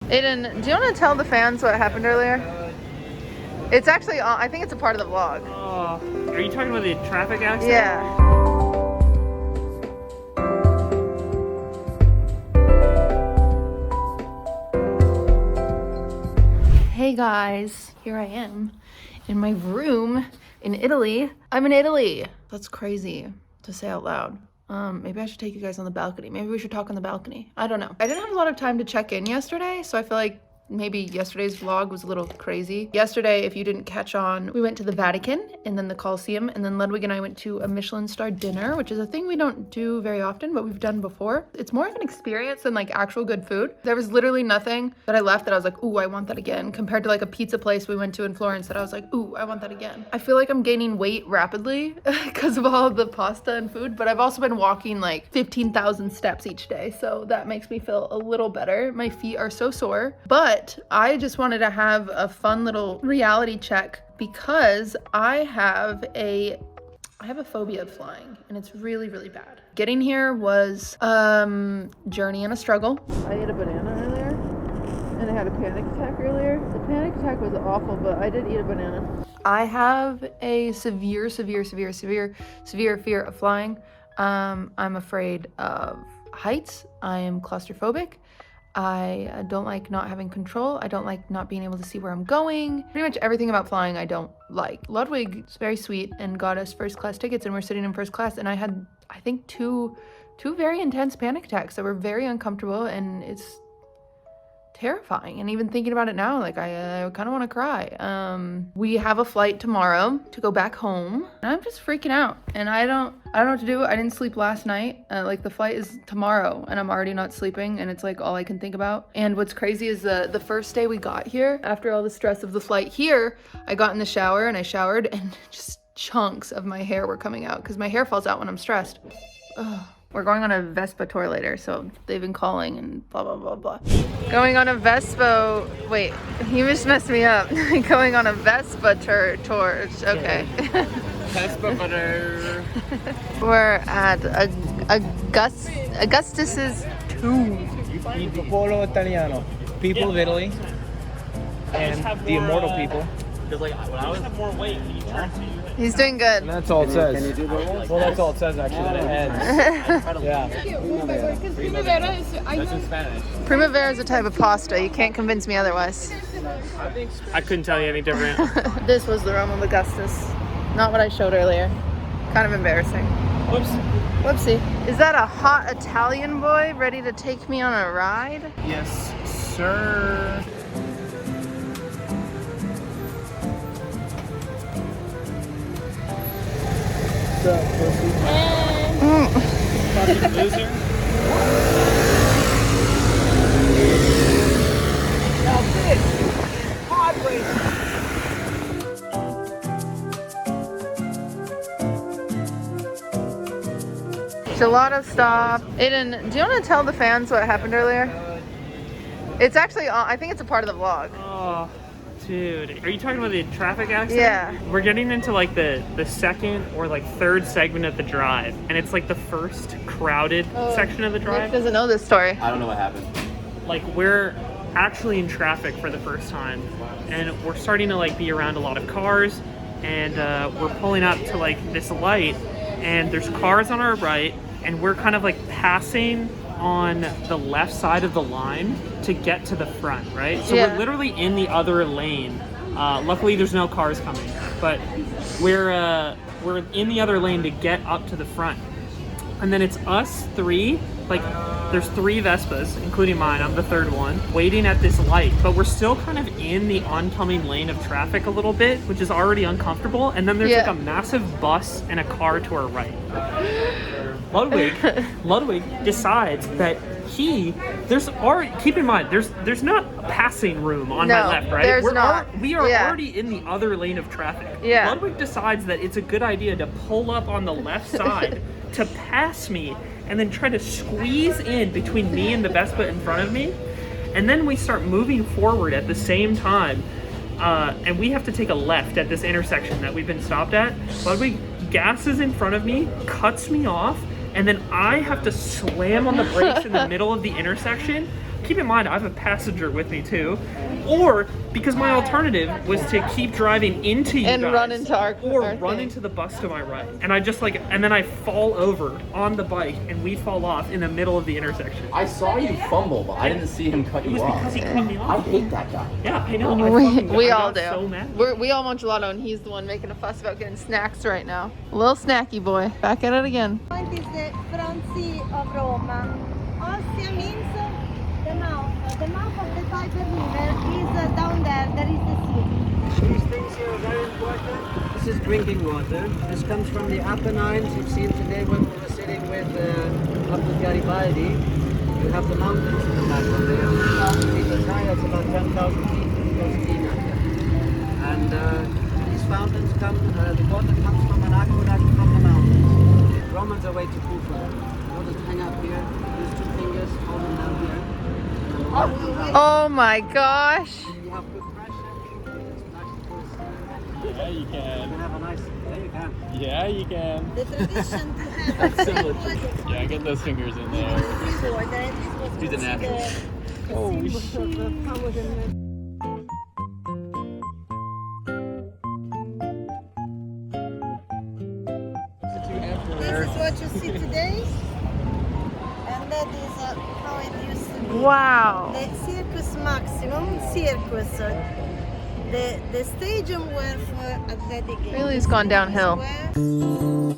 Aiden, do you want to tell the fans what happened earlier? It's actually, I think it's a part of the vlog. Oh, are you talking about the traffic accident? Yeah. Hey guys, here I am in my room in Italy. I'm in Italy. That's crazy to say out loud. Maybe I should take you guys on the balcony. Maybe we should talk on the balcony. I don't know. I didn't have a lot of time to check in yesterday, so I feel like maybe yesterday's vlog was a little crazy. Yesterday, if you didn't catch on, we went to the Vatican and then the Colosseum, and then Ludwig and I went to a Michelin-starred dinner, which is a thing we don't do very often, but we've done before. It's more of an experience than like actual good food. There was literally nothing that I left that I was like, ooh, I want that again, compared to like a pizza place we went to in Florence that I was like, ooh, I want that again. I feel like I'm gaining weight rapidly because of all the pasta and food, but I've also been walking like 15,000 steps each day, so that makes me feel a little better. My feet are so sore, but I just wanted to have a fun little reality check because I have a phobia of flying, and it's really, really bad. Getting here was journey and a struggle. I ate a banana earlier, and I had a panic attack earlier. The panic attack was awful, but I did eat a banana. I have a severe fear of flying. I'm afraid of heights. I am claustrophobic. I don't like not having control. I don't like not being able to see where I'm going. Pretty much everything about flying I don't like. Ludwig is very sweet and got us first class tickets, and we're sitting in first class, and I had, I think, two very intense panic attacks that were very uncomfortable, and it's terrifying. And even thinking about it now, like I kind of want to cry. We have a flight tomorrow to go back home, and I'm just freaking out, and I don't know what to do. I didn't sleep last night. Like the flight is tomorrow, and I'm already not sleeping, and it's like all I can think about. And what's crazy is the first day we got here, after all the stress of the flight here, I got in the shower and I showered, and just chunks of my hair were coming out because my hair falls out when I'm stressed. Ugh. We're going on a Vespa tour later, so they've been calling and blah, blah, blah, blah. Going on a Vespa, wait, you just messed me up. Going on a Vespa tour, okay. Vespa butter. We're at Augustus's tomb. Il popolo italiano, people of Italy, and the immortal people. Because like when I was have more weight, can you turn to you? He's doing good. And that's all it says. Can you do that? Well, that's all it says actually. That it ends. Yeah. That's in Spanish. Primavera is a type of pasta. You can't convince me otherwise. I couldn't tell you any different. This was the Rome of Augustus. Not what I showed earlier. Kind of embarrassing. Whoops. Whoopsie. Is that a hot Italian boy ready to take me on a ride? Yes, sir. What's up, pussy? Fucking loser. Now this pod racing. Gelato stop. Aiden, do you want to tell the fans what happened earlier? It's actually, I think it's a part of the vlog. Oh, dude. Are you talking about the traffic accident? Yeah. We're getting into like the second or like third segment of the drive, and it's like the first crowded section of the Nick drive. doesn't know this story. I don't know what happened. Like we're actually in traffic for the first time, and we're starting to like be around a lot of cars, and we're pulling up to like this light, and there's cars on our right, and we're kind of like passing on the left side of the line to get to the front, right? So Yeah. we're literally in the other lane. Luckily there's no cars coming, but we're in the other lane to get up to the front. And then it's us three, like there's three Vespas, including mine, I'm the third one, waiting at this light, but we're still kind of in the oncoming lane of traffic a little bit, which is already uncomfortable. And then there's like a massive bus and a car to our right. Ludwig decides that keep in mind, there's not passing room on my left, right? There's not. We are already in the other lane of traffic. Yeah. Ludwig decides that it's a good idea to pull up on the left side to pass me and then try to squeeze in between me and the Vespa in front of me. And then we start moving forward at the same time. And we have to take a left at this intersection that we've been stopped at. Ludwig gasses in front of me, cuts me off, and then I have to slam on the brakes in the middle of the intersection, keep in mind I have a passenger with me too, or because my alternative was to keep driving into you And guys, run into our run thing. into the bus to my right, and I just like, and then I fall over on the bike and we fall off in the middle of the intersection. I saw you fumble, but I didn't see him cut It you was off. because he cut me I off. hate that guy. Yeah, I know. We I all got do. So mad. We all want gelato, and he's the one making a fuss about getting snacks right now. A little snacky boy. Back at it again. Point is the front sea of Roma. Ostia means the mouth. The mouth of the Tiber River is down there. There is the sea. These things here are very important. This is drinking water. This comes from the Apennines. You've seen today when we were sitting up with Garibaldi. You have the mountains in the background there. 1,000 meters high. That's about 10,000 feet. And these fountains come, the water comes from an aqueduct from the mountains. The Romans are way too cool for that. I'll just hang up here, use 2 fingers, hold them down here. Oh my gosh. You have good pressure. Yeah, you You can. have a nice, there you can. Yeah, you can. The tradition to have the same water Yeah, get those fingers in there. before that this was Do the natural. considered Oh, a symbol of power and this is what you see today, and that is how it used to be. Wow. The Circus Maximum Circus. The stadium were for athletic games. Really has gone downhill. Where-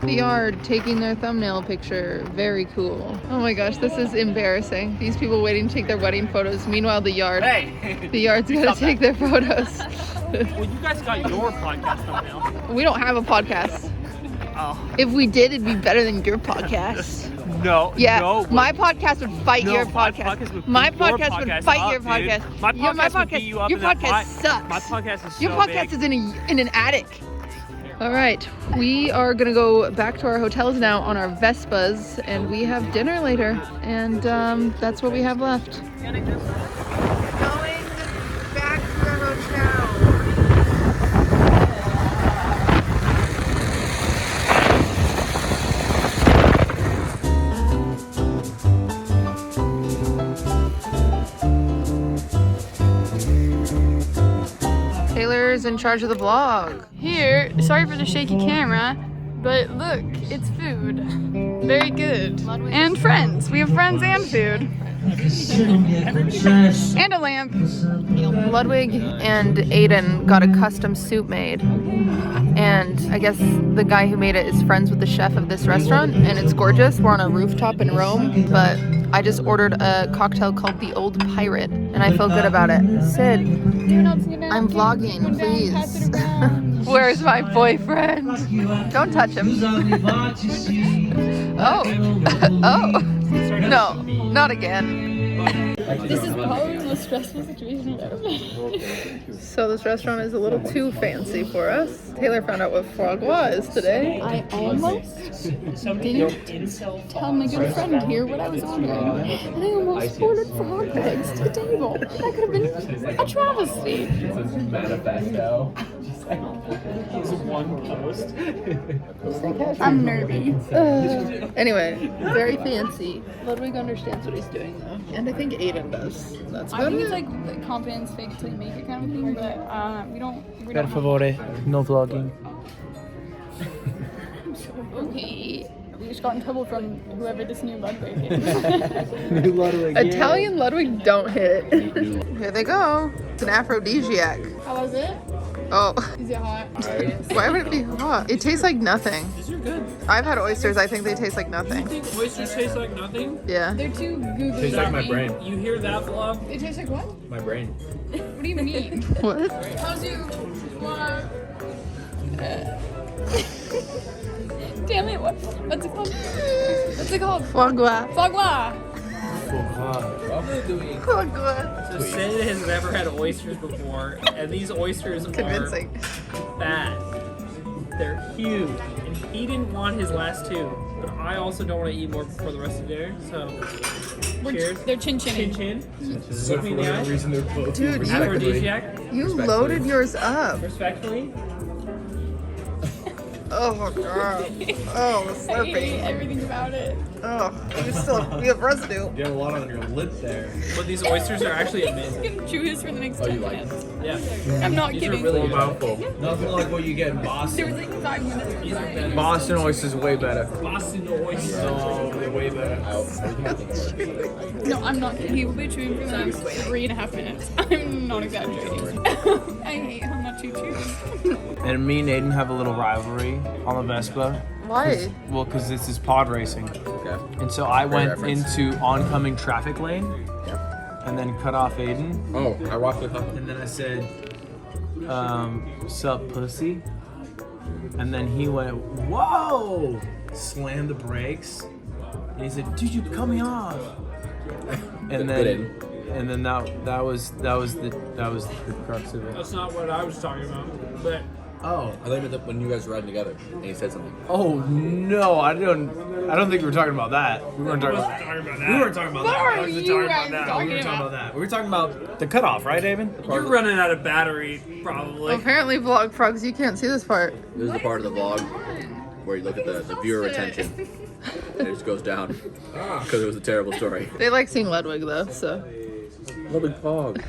The Yard taking their thumbnail picture. Very cool. Oh my gosh, this is embarrassing. These people waiting to take their wedding photos. Meanwhile, the Yard. Hey, The Yard's gotta take their photos. well, you guys got your podcast thumbnail. We don't have a podcast. Oh If we did, it'd be better than your podcast. no, Yeah, no. my podcast would fight No, your my podcast. podcast would My beat your podcast would podcast fight up, your dude. podcast. My Your- podcast would beat you up Your in that podcast fight. sucks. My podcast is so Your podcast big. is in an attic. All right, we are gonna go back to our hotels now on our Vespas, and we have dinner later, and that's what we have left. Going back to the hotel. Taylor's in charge of the vlog. Here, sorry for the shaky camera, but look, it's food. Very good. And friends. We have friends and food. And a lamp. Ludwig and Aiden got a custom soup made, and I guess the guy who made it is friends with the chef of this restaurant, and it's gorgeous. We're on a rooftop in Rome, but I just ordered a cocktail called the Old Pirate, and I feel good about it. Sid, I'm vlogging, please. Where's my boyfriend? Don't touch him. Oh, oh, no, not again. This is probably the most stressful situation I've ever been. So this restaurant is a little too fancy for us. Taylor found out what foie gras is today. I almost didn't tell my good friend here what I was ordering. And I almost ordered frog legs to the table. That could have been a travesty. Manifesto. one post. I'm nervy. Anyway, very fancy. Ludwig understands what he's doing though. And I think Aiden does. That's I about think it's it. like the confidence fake it till you make it kind of thing, but we don't Per favore, no vlogging. Okay. We just got in trouble from whoever this new Ludwig is. Ludwig, Italian Ludwig don't hit. Here they go. It's an aphrodisiac. How was it? Oh, Is it hot? why would it be hot? It tastes like nothing. These are good. I've had oysters. I think they taste like nothing. You think oysters taste like nothing? Yeah. They're too googly. Tastes like my brain. You hear that, vlog? They taste like what? My brain. What do you mean? What? How's you? Damn it! What's it called? What's it called? Foie gras. Foie gras. Foie gras. So Sid has never had oysters before, and these oysters Convincing. are bad. They're huge, and he didn't want his last two. But I also don't want to eat more before the rest of dinner, so cheers. They're chin chin. Chin chin. Look me in the eye. reason they're both Dude, Aphrodisiac. you loaded yours up. Respectfully. Oh my god. Oh, the I hate Slurpee. everything about it. Oh, we have residue. You have a lot on your lip there. But these oysters are actually I'm amazing. gonna chew this for the next Oh, 10 you like minutes. Yeah. I'm not These are kidding. really Mouthful. Nothing like what you get in There Boston. was like 5 minutes. Boston oysters way better. Boston oysters. No, they're way better. No, I'm not kidding. He will be chewing for the next 3.5 minutes. I'm not exaggerating. I hate how much you chew. And me and Aiden have a little rivalry on the Vespa. Why? Well, because this is pod racing. Okay. And so I went reference. into oncoming traffic lane and then cut off Aiden. Oh, I walked with her. And then I said, sup, pussy? And then he went, whoa! Slammed the brakes. And he said, dude, you cut me off. And then, that was the crux of it. That's not what I was talking about. But Oh. I thought you meant when you guys were riding together and he said something. Oh no, I don't think we were talking about that. We weren't talking about that. We weren't talking about What that. are I wasn't you talking guys about that. talking We were talking about? about that. We were talking about the cutoff, right, David? you're running out of battery, probably. Apparently, vlog frogs, you can't see this part. This is the part of the vlog where you look at the viewer retention and it just goes down because it was a terrible story. They like seeing Ludwig though, so. Ludwig Fog.